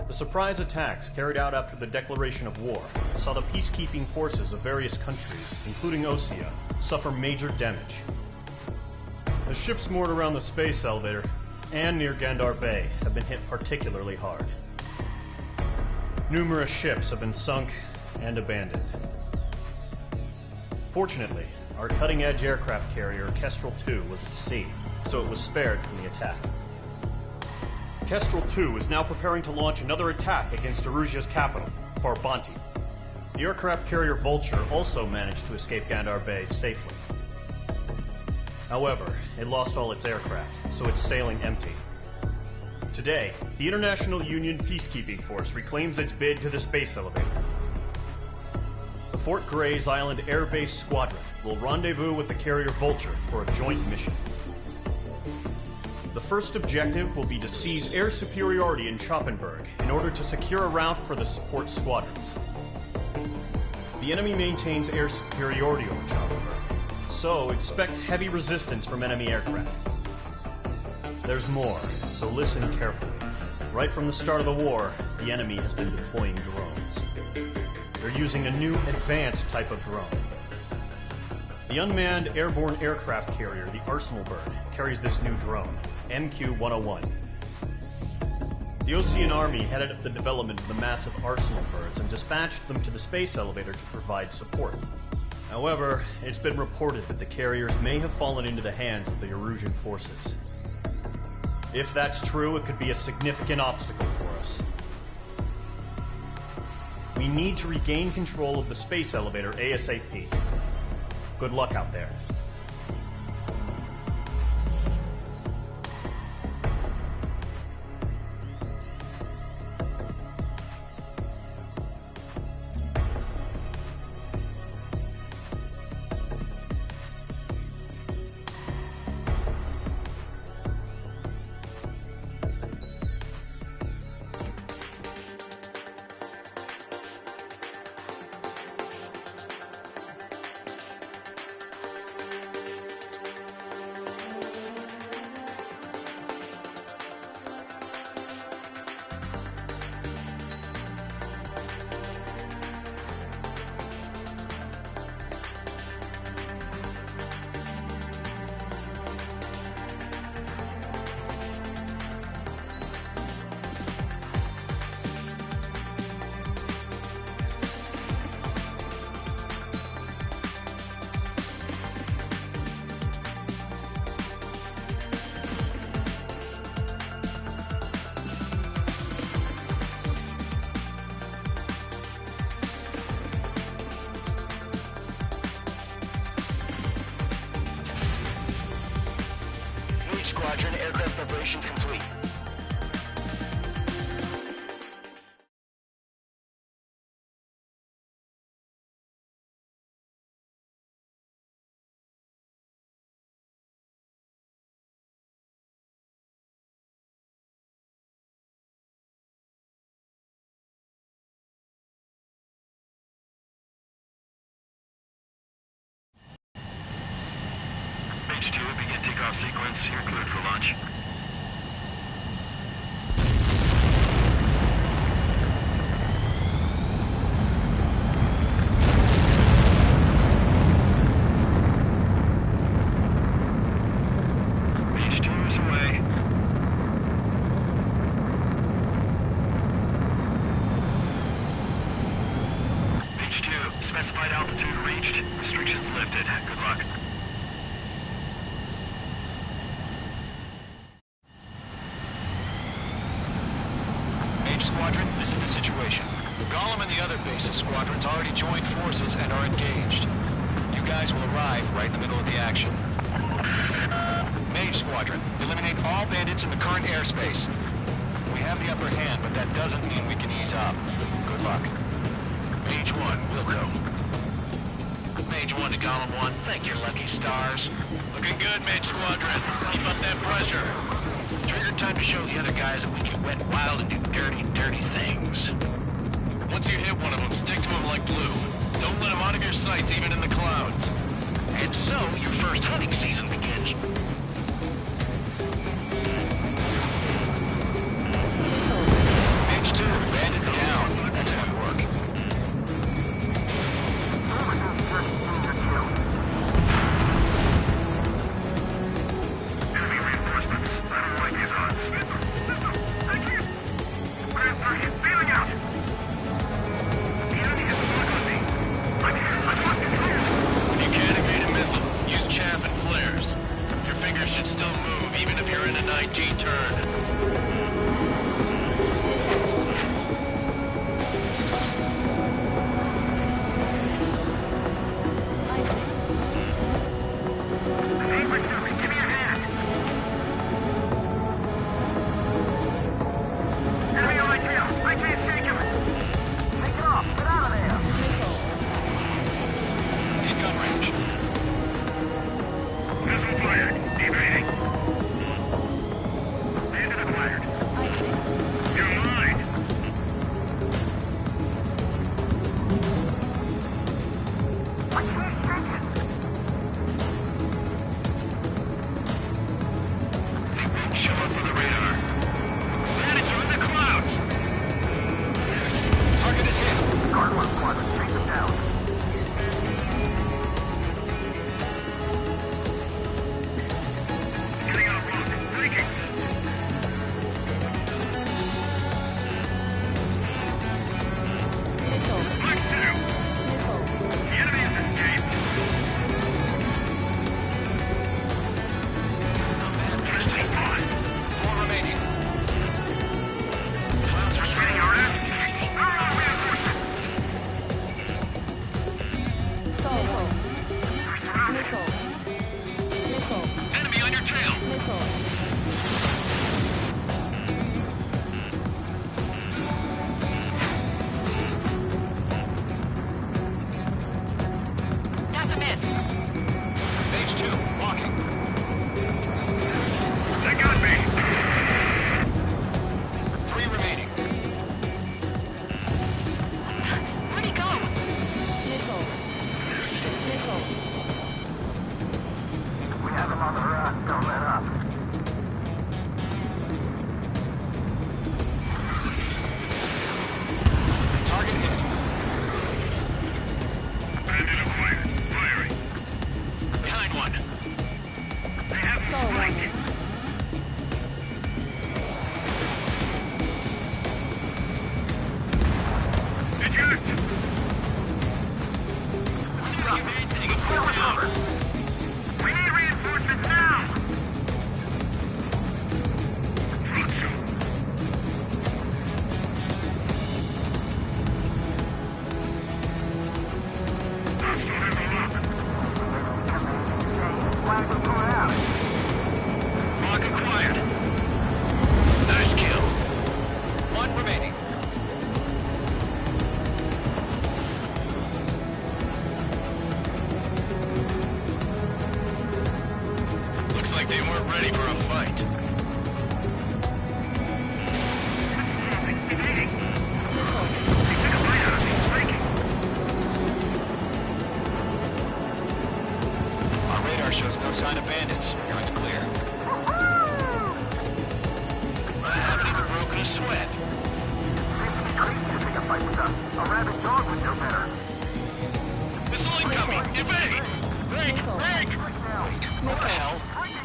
The surprise attacks carried out after the declaration of war saw the peacekeeping forces of various countries, including Osea, suffer major damage. The ships moored around the space elevator and near Gandar Bay have been hit particularly hard. Numerous ships have been sunk and abandoned. Fortunately, our cutting-edge aircraft carrier Kestrel II was at sea, so it was spared from the attack. Kestrel II is now preparing to launch another attack against Erusia's capital, Farbanti. The aircraft carrier Vulture also managed to escape Gandar Bay safely. However, it lost all its aircraft, so it's sailing empty. Today, the International Union Peacekeeping Force reclaims its bid to the space elevator. The Fort Gray's Island Air Base Squadron will rendezvous with the carrier Vulture for a joint mission. The first objective will be to seize air superiority in Schoppenberg in order to secure a route for the support squadrons. The enemy maintains air superiority over Schoppenberg, so expect heavy resistance from enemy aircraft. There's more, so listen carefully. Right from the start of the war, the enemy has been deploying drones. They're using a new advanced type of drone. The unmanned airborne aircraft carrier, the Arsenal Bird, carries this new drone, MQ-101. The Osean Army headed up the development of the massive Arsenal Birds and dispatched them to the space elevator to provide support. However, it's been reported that the carriers may have fallen into the hands of the Erusian forces. If that's true, it could be a significant obstacle for us. We need to regain control of the space elevator ASAP. Good luck out there. Squadron, aircraft preparations complete. H2, begin takeoff sequence. You're cleared for launch. H2 is away. H2, specified altitude reached. Restrictions lifted. Good luck. Squadron, this is the situation. Golem and the other bases squadrons already joined forces and are engaged. You guys will arrive right in the middle of the action. Mage Squadron, eliminate all bandits in the current airspace. We have the upper hand, but that doesn't mean we can ease up. Good luck. Mage 1, Wilco. Mage 1 to Golem 1, thank your lucky stars. Looking good, Mage Squadron. Keep up that pressure. Trigger time to show the other guys that we can wet wild and do dirty, dirty things. Once you hit one of them, stick to him like glue. Don't let him out of your sights, even in the clouds. And so, your first hunting season begins. Mage 2, bandit down. Excellent work. Enemy reinforcements. I don't like these odds. I can't. He's bailing out. The enemy is stuck on me. I'm here. I'm fucking here. When you can evade a missile, use chaff and flares. Your fingers should still move, even if you're in an IG turn. Hey, Pursuit, give me a hand. Enemy on my tail. I can't shake him. Take it off. Get out of there. In gun range. Missile fired. Evading. Bandit acquired. You're mine. I can't shake it. They won't show up on the radar. Bandits are in the clouds. Target is hit. Guard 1 squadron, take them down. Getting on a rock. Breaking. Black 2. The enemy has escaped. Interesting thought. 4 remaining. Clouds are getting our ass kicked. We're surrounded. Enemy on your tail. That's a miss. Mage 2, walking. They got me. 3 remaining. Where'd he go? We have him on the run. Don't let up. Target hit. Bandit acquired. Firing. Behind one. They have him flanking. Eject. We need reinforcements now. Front shoot. Hostile in the lock. Lock acquired. Nice kill. 1 remaining. Looks like they weren't ready for a fight. Evading. They took a bite out of me. Flanking. Our radar shows no sign of bandits. You're in the clear. I haven't even broken a sweat. Crazy to pick a fight with us. A rabid dog would know better. Missile incoming! Evade! Break! Break! What the hell?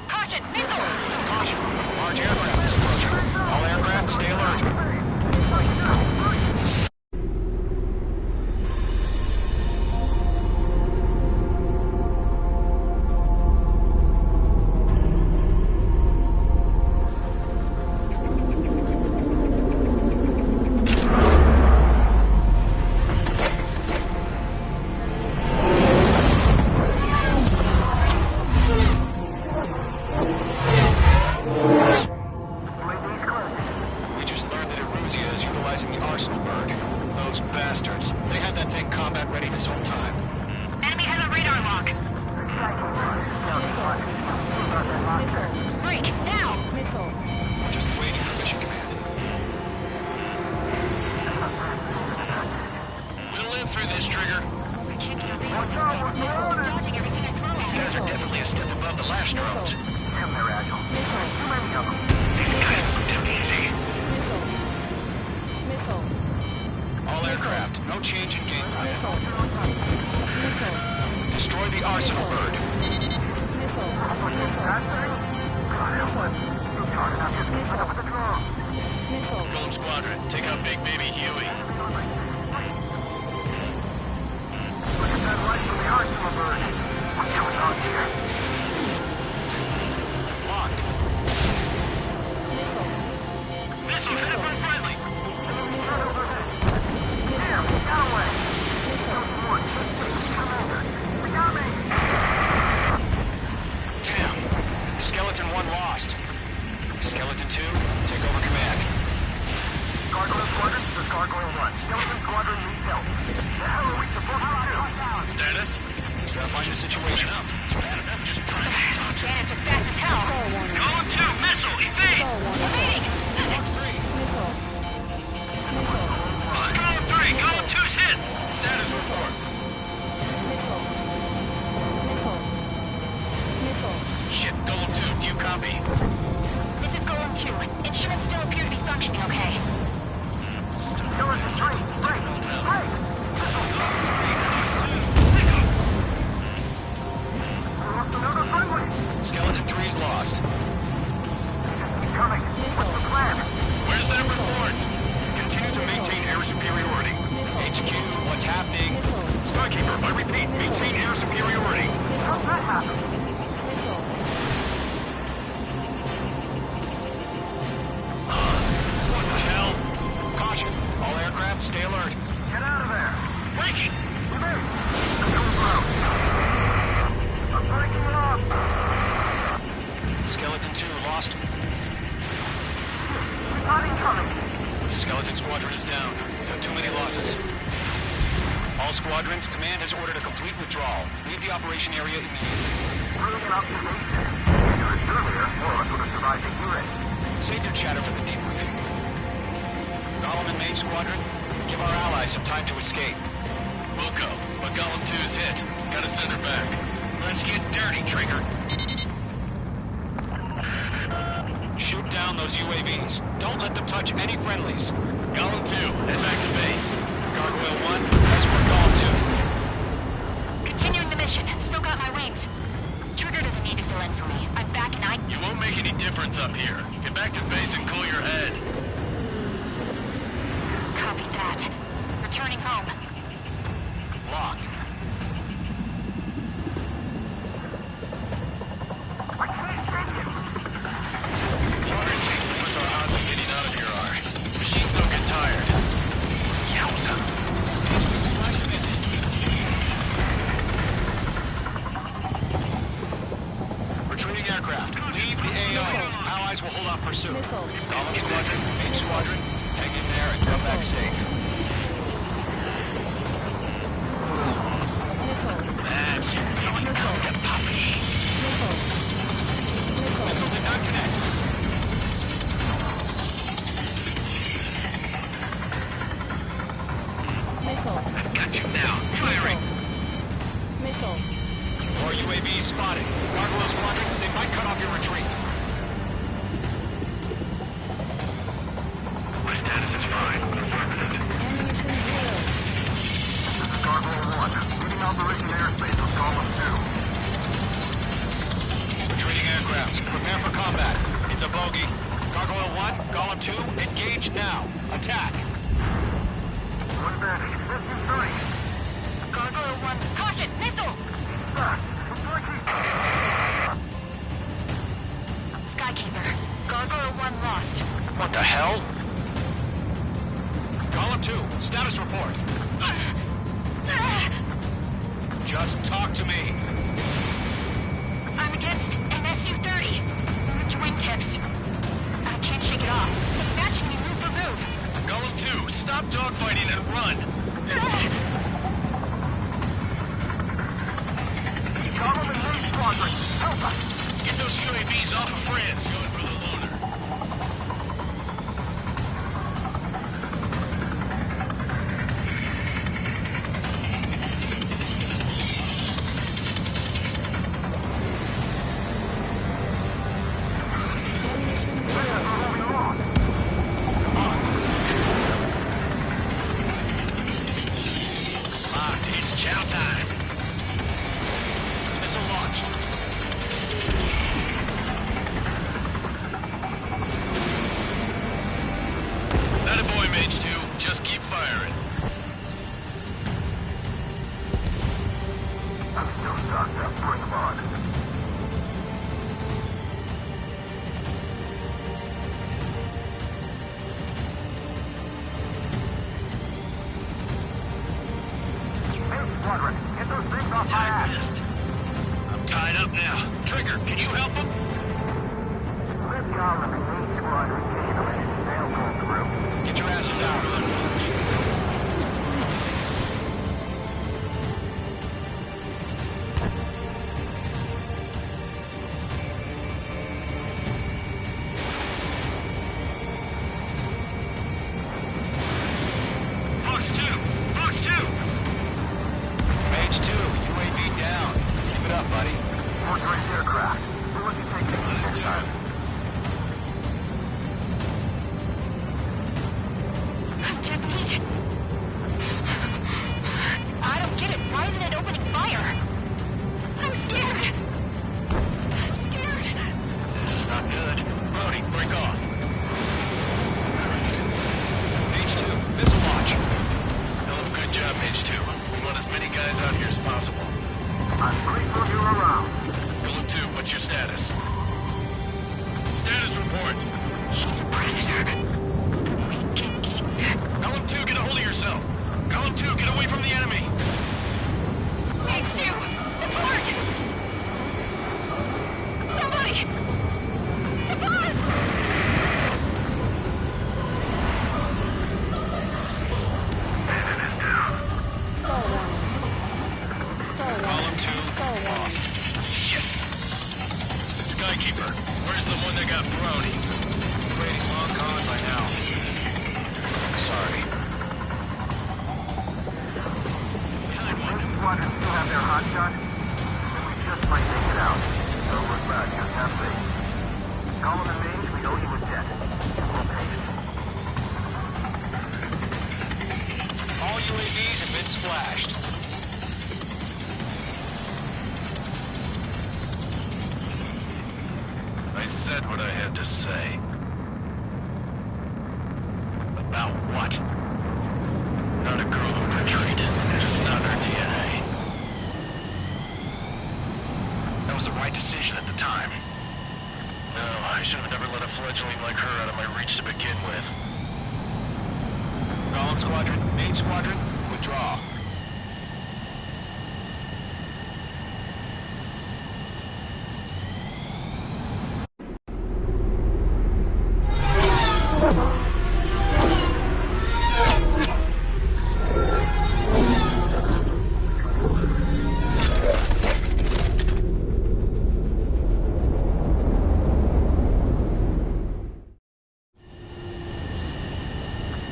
Caution, missile! Caution! Large aircraft is approaching. All aircraft, stay alert. We just learned that it They had that thing combat ready this whole time. Enemy has a radar lock. Break, now! Missile. Just waiting for mission command. We'll live through this, Trigger. I can't get a read on this thing. I'm dodging everything I throw at These guys are definitely a step above the last drones. Damn, they're agile. Too many of them. These guys look too easy. Missile. All aircraft, no change in game plan. Destroy the arsenal bird. Golem Squadron, take out Big Baby Huey. Look at that light from the arsenal bird. What's going on here? Locked. Missile hit by friendly. Damn, got away. Commander, we got me. Damn. Skeleton 1 lost. Skeleton 2, take over command. Gargoyle Squadron, this is Gargoyle 1. Skeleton Squadron needs help. The hell are we supposed to do? Status? Verifying the situation. It's bad enough just trying to talk. Cannons are fast as hell. Golem 2, missile, evade! Evading! Fox 3. Golem 3, Golem 2's hit! Status report. Shit, Golem 2, do you copy? This is Golem 2. Instruments still appear to be functioning okay. Skeleton 3, break! Break! Another friendly! Skeleton 3's lost. Keep coming. What's the plan? Where's that report? Continue to maintain air superiority. HQ, what's happening? Skykeeper, I repeat, maintain air superiority. How's that happen? What the hell? Caution. All aircraft, stay alert. Get out of there! Breaking! Evade! Control ground. I'm breaking it off! Skeleton 2 lost. Not incoming! Skeleton Squadron is down. We've had too many losses. All squadrons, command has ordered a complete withdrawal. Leave the operation area immediately. Brilliant observation. Earlier, more of us would have survived the hearing. Save your chatter for the debriefing. Golem and Main Squadron, give our allies some time to escape. We'll go, but Golem 2's hit. Gotta send her back. Let's get dirty, Trigger. Shoot down those UAVs. Don't let them touch any friendlies. Golem 2, head back to base. Gargoyle 1, escort Golem 2. Continuing the mission. Still got my wings. Trigger doesn't need to fill in for me. I'm back and You won't make any difference up here. Get back to base and cool your head. Copy that. Returning home. Locked. Water takes the push on us and getting out of here are. Machines don't get tired. Yowza. Retreating aircraft. Leave the AO. Allies will hold off pursuit. Golem Squadron, Main Squadron, hang in there and come back safe. That's it. Going to come to Poppy. Missile did not connect. I've got you now. Firing. More UAVs spotted. Gargoyle Squadron, they might cut off your retreat. My status is fine. Affirmative. This is Gargoyle 1. Leaving Operation Airspace with Golem 2. Retreating aircrafts, prepare for combat. It's a bogey. Gargoyle 1, Golem 2, engage now. Attack. One advantage. 50-30. Gargoyle 1. Caution! Missile! Skykeeper. Gargoyle 1 lost. What the hell? Golem 2, status report. Just talk to me. I'm against an Su-30. Twin tips. I can't shake it off. It's matching me move for move. Golem 2, stop dogfighting and run. locked. It's chow time. Missile launched. That a boy, Mage 2. Just keep firing. I'm still stocked up. Bring them on. Main squadron, get those things off my ass. I'm tied up now. Trigger, can you help him? Let Gollum and main squadron handle it. They'll go through. Get your asses out. Fox 2! Fox 2! Mage 2, UAV down. Keep it up, buddy. Fourth-range aircraft. We'll let you take things this time. Dead meat. I don't get it. Why isn't it opening fire? I'm scared. I'm scared. This is not good. Brody, break off. Mage 2, missile launch. Hell of a good job, Mage 2. We want as many guys out here as possible. I'm grateful you're around. Golem 2, what's your status? Status report. He's a predator. We can eat. Golem 2, get a hold of yourself. Golem 2, get away from the enemy. X2, support! Somebody! Support! Column 2, lost. Shit. Skykeeper, where's the one that got Brody? Afraid he's long gone by now. Sorry. Main squadron still have their hot shot. Then we just might make it out. Don't look back, just have faith. Gollum and Mage, we owe you a debt. We'll pay it. All UAVs have been splashed. I said what I had to say. About what? Not a girl who retreat. Just not her DNA. That was the right decision at the time. No, I should have never let a fledgling like her out of my reach to begin with. Column Squadron, main squadron, withdraw.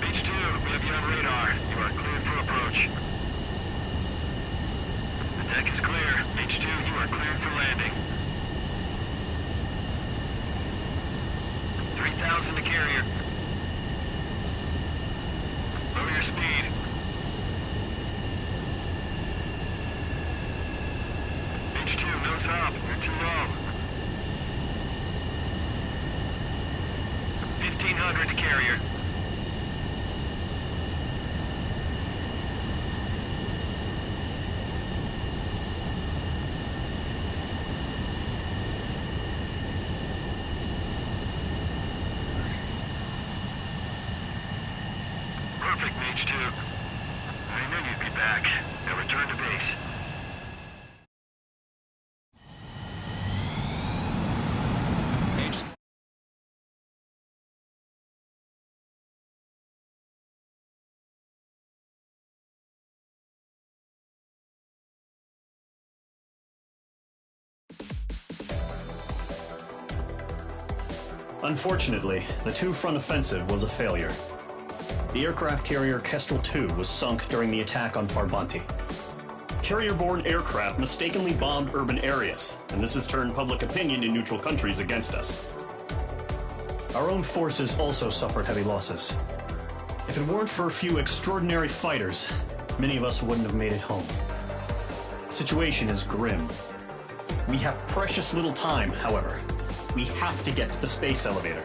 Beach 2, we have you on radar. You are cleared for approach. The deck is clear. Beach 2, you are cleared for landing. 3,000 to carrier. Lower your speed. Beach 2, no top. You're too low. 1,500 to carrier. Perfect, Mage 2. I knew you'd be back. Now return to base. Mage Unfortunately, the two-front offensive was a failure. The aircraft carrier Kestrel II was sunk during the attack on Farbanti. Carrier-borne aircraft mistakenly bombed urban areas, and this has turned public opinion in neutral countries against us. Our own forces also suffered heavy losses. If it weren't for a few extraordinary fighters, many of us wouldn't have made it home. The situation is grim. We have precious little time, however. We have to get to the space elevator.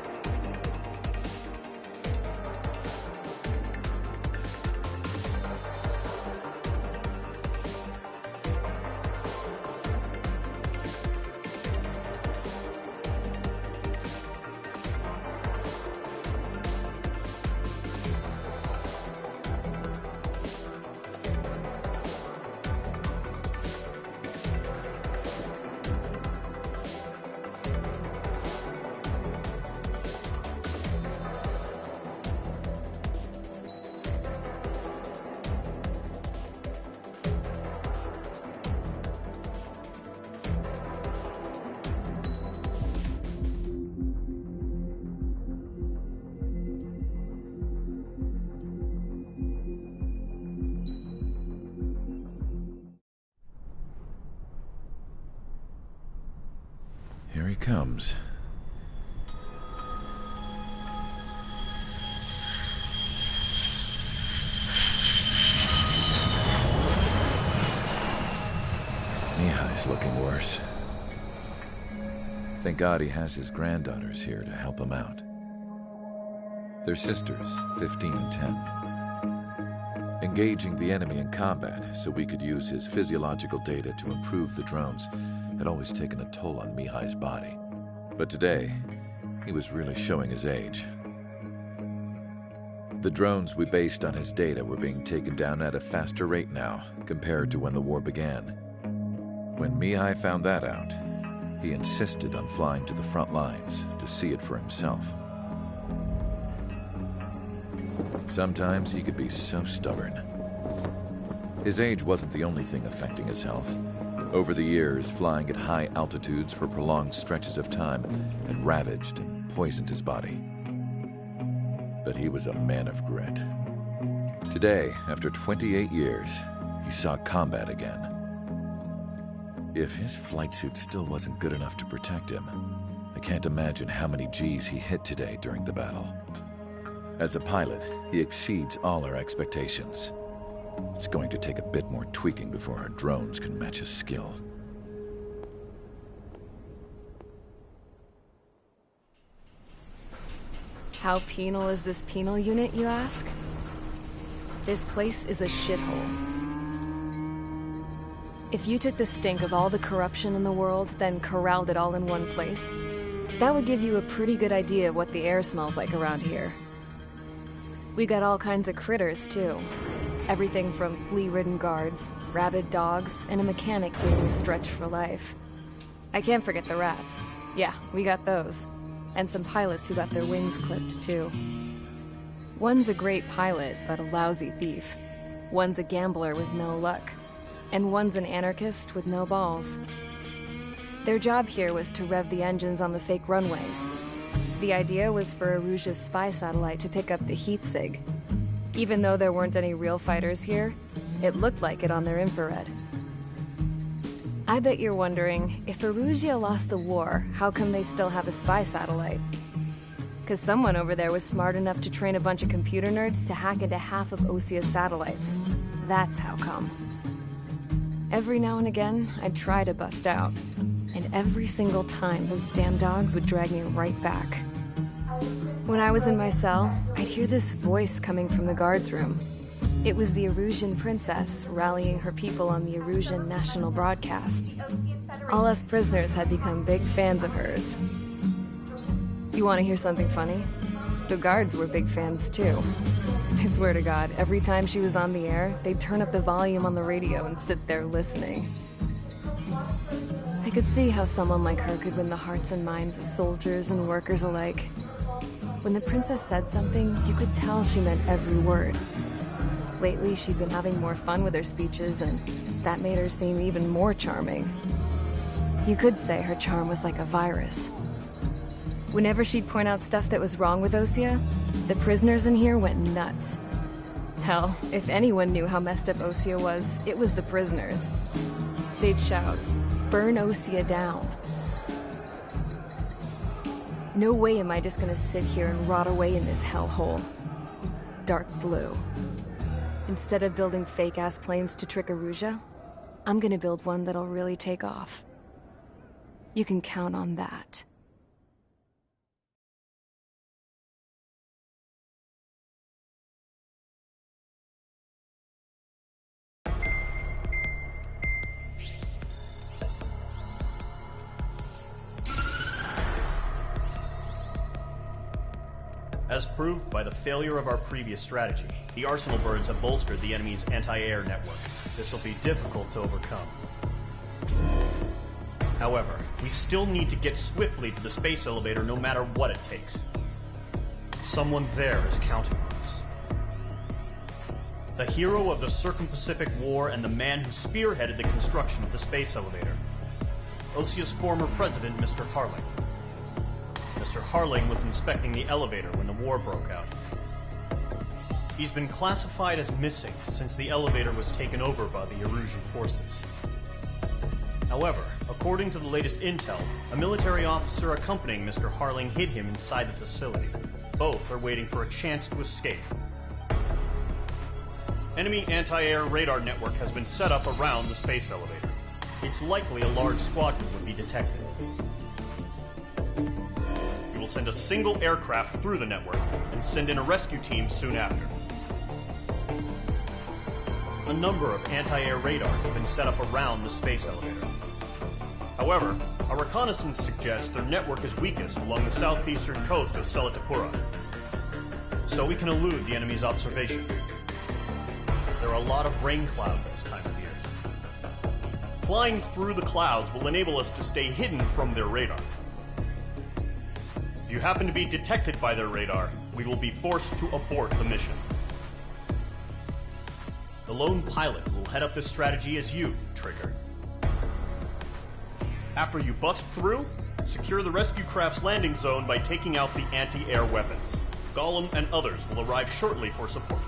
Here he comes. Mihai's looking worse. Thank God he has his granddaughters here to help him out. They're sisters, 15 and 10. Engaging the enemy in combat so we could use his physiological data to improve the drones had always taken a toll on Mihai's body. But today, he was really showing his age. The drones we based on his data were being taken down at a faster rate now compared to when the war began. When Mihai found that out, he insisted on flying to the front lines to see it for himself. Sometimes he could be so stubborn. His age wasn't the only thing affecting his health. Over the years, flying at high altitudes for prolonged stretches of time had ravaged and poisoned his body. But he was a man of grit. Today, after 28 years, he saw combat again. If his flight suit still wasn't good enough to protect him, I can't imagine how many Gs he hit today during the battle. As a pilot, he exceeds all our expectations. It's going to take a bit more tweaking before our drones can match his skill. How penal is this penal unit, you ask? This place is a shithole. If you took the stink of all the corruption in the world, then corralled it all in one place, that would give you a pretty good idea of what the air smells like around here. We got all kinds of critters, too. Everything from flea-ridden guards, rabid dogs, and a mechanic doing the stretch for life. I can't forget the rats. Yeah, we got those. And some pilots who got their wings clipped, too. One's a great pilot, but a lousy thief. One's a gambler with no luck. And one's an anarchist with no balls. Their job here was to rev the engines on the fake runways. The idea was for Aruja's spy satellite to pick up the heat sig. Even though there weren't any real fighters here, it looked like it on their infrared. I bet you're wondering, if Aruja lost the war, how come they still have a spy satellite? Because someone over there was smart enough to train a bunch of computer nerds to hack into half of Osia's satellites. That's how come. Every now and again, I'd try to bust out. And every single time, those damn dogs would drag me right back. When I was in my cell, I'd hear this voice coming from the guards room. It was the Arusian princess rallying her people on the Arusian national broadcast. All us prisoners had become big fans of hers. You want to hear something funny? The guards were big fans too. I swear to God, every time she was on the air, they'd turn up the volume on the radio and sit there listening. I could see how someone like her could win the hearts and minds of soldiers and workers alike. When the princess said something, you could tell she meant every word. Lately, she'd been having more fun with her speeches, and that made her seem even more charming. You could say her charm was like a virus. Whenever she'd point out stuff that was wrong with Osia, the prisoners in here went nuts. Hell, if anyone knew how messed up Osia was, it was the prisoners. They'd shout, "Burn Osia down." No way am I just gonna sit here and rot away in this hellhole. Dark blue. Instead of building fake-ass planes to trick Aruja, I'm gonna build one that'll really take off. You can count on that. As proved by the failure of our previous strategy, the Arsenal birds have bolstered the enemy's anti-air network. This will be difficult to overcome. However, we still need to get swiftly to the space elevator no matter what it takes. Someone there is counting on us. The hero of the Circum-Pacific War and the man who spearheaded the construction of the space elevator. Osia's former president, Mr. Harling. Mr. Harling was inspecting the elevator when the war broke out. He's been classified as missing since the elevator was taken over by the Erusian forces. However, according to the latest intel, a military officer accompanying Mr. Harling hid him inside the facility. Both are waiting for a chance to escape. Enemy anti-air radar network has been set up around the space elevator. It's likely a large squadron would be detected. We will send a single aircraft through the network and send in a rescue team soon after. A number of anti-air radars have been set up around the space elevator. However, our reconnaissance suggests their network is weakest along the southeastern coast of Selatapura, so we can elude the enemy's observation. There are a lot of rain clouds this time of year. Flying through the clouds will enable us to stay hidden from their radar. If you happen to be detected by their radar, we will be forced to abort the mission. The lone pilot who will head up this strategy is you, Trigger. After you bust through, secure the rescue craft's landing zone by taking out the anti-air weapons. Gollum and others will arrive shortly for support.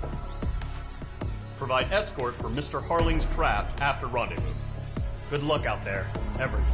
Provide escort for Mr. Harling's craft after rendezvous. Good luck out there, everyone.